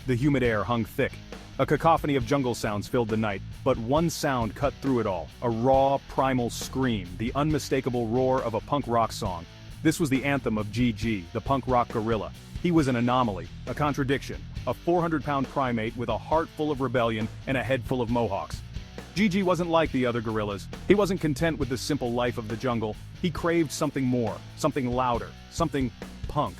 The humid air hung thick. A cacophony of jungle sounds filled the night, but one sound cut through it all, a raw, primal scream, the unmistakable roar of a punk rock song. This was the anthem of GG, the punk rock gorilla. He was an anomaly, a contradiction, a 400-pound primate with a heart full of rebellion and a head full of mohawks. GG wasn't like the other gorillas. He wasn't content with the simple life of the jungle. He craved something more, something louder, something punk.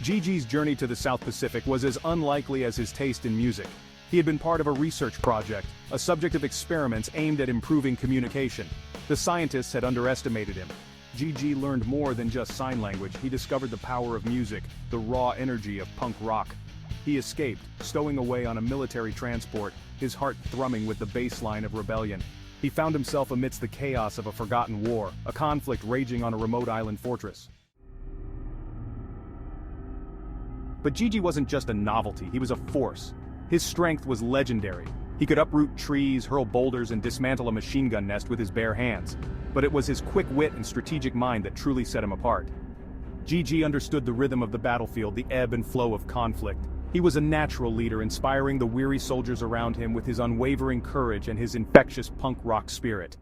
GG's journey to the South Pacific was as unlikely as his taste in music. He had been part of a research project, a subject of experiments aimed at improving communication. The scientists had underestimated him. GG learned more than just sign language. He discovered the power of music, the raw energy of punk rock. He escaped, stowing away on a military transport, his heart thrumming with the bass line of rebellion. He found himself amidst the chaos of a forgotten war, a conflict raging on a remote island fortress. But GG wasn't just a novelty, he was a force. His strength was legendary. He could uproot trees, hurl boulders, and dismantle a machine gun nest with his bare hands. But it was his quick wit and strategic mind that truly set him apart. GG understood the rhythm of the battlefield, the ebb and flow of conflict. He was a natural leader, inspiring the weary soldiers around him with his unwavering courage and his infectious punk rock spirit.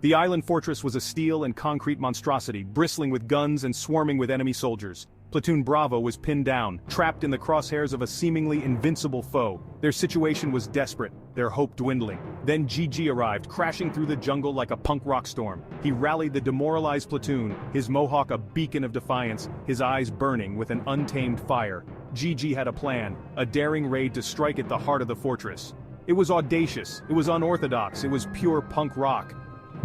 The island fortress was a steel and concrete monstrosity, bristling with guns and swarming with enemy soldiers. Platoon Bravo was pinned down, trapped in the crosshairs of a seemingly invincible foe. Their situation was desperate, their hope dwindling. Then GG arrived, crashing through the jungle like a punk rock storm. He rallied the demoralized platoon, his mohawk a beacon of defiance, his eyes burning with an untamed fire. GG had a plan, a daring raid to strike at the heart of the fortress. It was audacious, it was unorthodox, it was pure punk rock.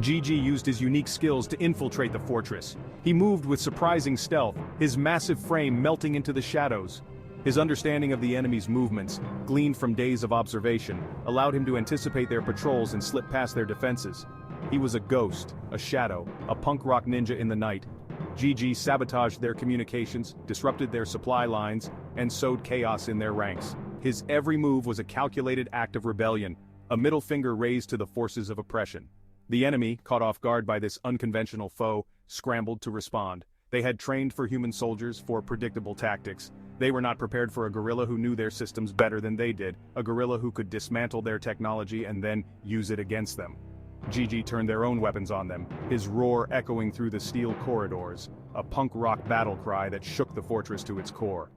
GG used his unique skills to infiltrate the fortress. He moved with surprising stealth, his massive frame melting into the shadows. His understanding of the enemy's movements, gleaned from days of observation, allowed him to anticipate their patrols and slip past their defenses. He was a ghost, a shadow, a punk rock ninja in the night. GG sabotaged their communications, disrupted their supply lines, and sowed chaos in their ranks. His every move was a calculated act of rebellion, a middle finger raised to the forces of oppression. The enemy, caught off guard by this unconventional foe, scrambled to respond. They had trained for human soldiers, for predictable tactics. They were not prepared for a guerrilla who knew their systems better than they did, a guerrilla who could dismantle their technology and then use it against them. GG turned their own weapons on them, his roar echoing through the steel corridors, a punk rock battle cry that shook the fortress to its core.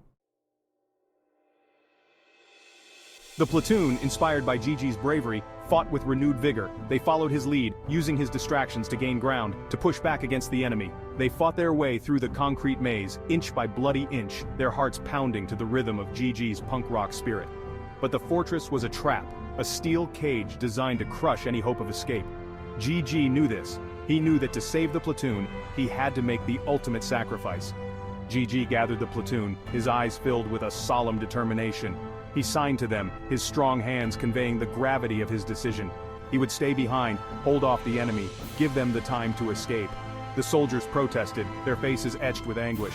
The platoon, inspired by GG's bravery, fought with renewed vigor. They followed his lead, using his distractions to gain ground, to push back against the enemy. They fought their way through the concrete maze, inch by bloody inch, their hearts pounding to the rhythm of GG's punk rock spirit. But the fortress was a trap, a steel cage designed to crush any hope of escape. GG knew this. He knew that to save the platoon, he had to make the ultimate sacrifice. GG gathered the platoon, his eyes filled with a solemn determination. He signed to them, his strong hands conveying the gravity of his decision. He would stay behind, hold off the enemy, give them the time to escape. The soldiers protested, their faces etched with anguish.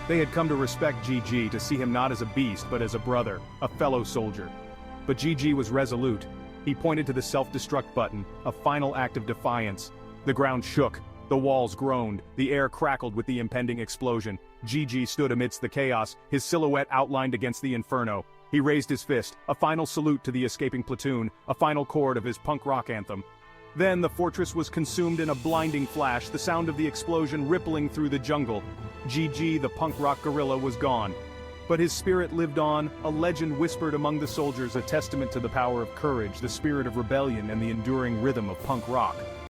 They had come to respect GG, to see him not as a beast but as a brother, a fellow soldier. But GG was resolute. He pointed to the self-destruct button, a final act of defiance. The ground shook, the walls groaned, the air crackled with the impending explosion. GG stood amidst the chaos, his silhouette outlined against the inferno. He raised his fist, a final salute to the escaping platoon, a final chord of his punk rock anthem. Then the fortress was consumed in a blinding flash, the sound of the explosion rippling through the jungle. GG, the punk rock gorilla, was gone. But his spirit lived on, a legend whispered among the soldiers, a testament to the power of courage, the spirit of rebellion, and the enduring rhythm of punk rock.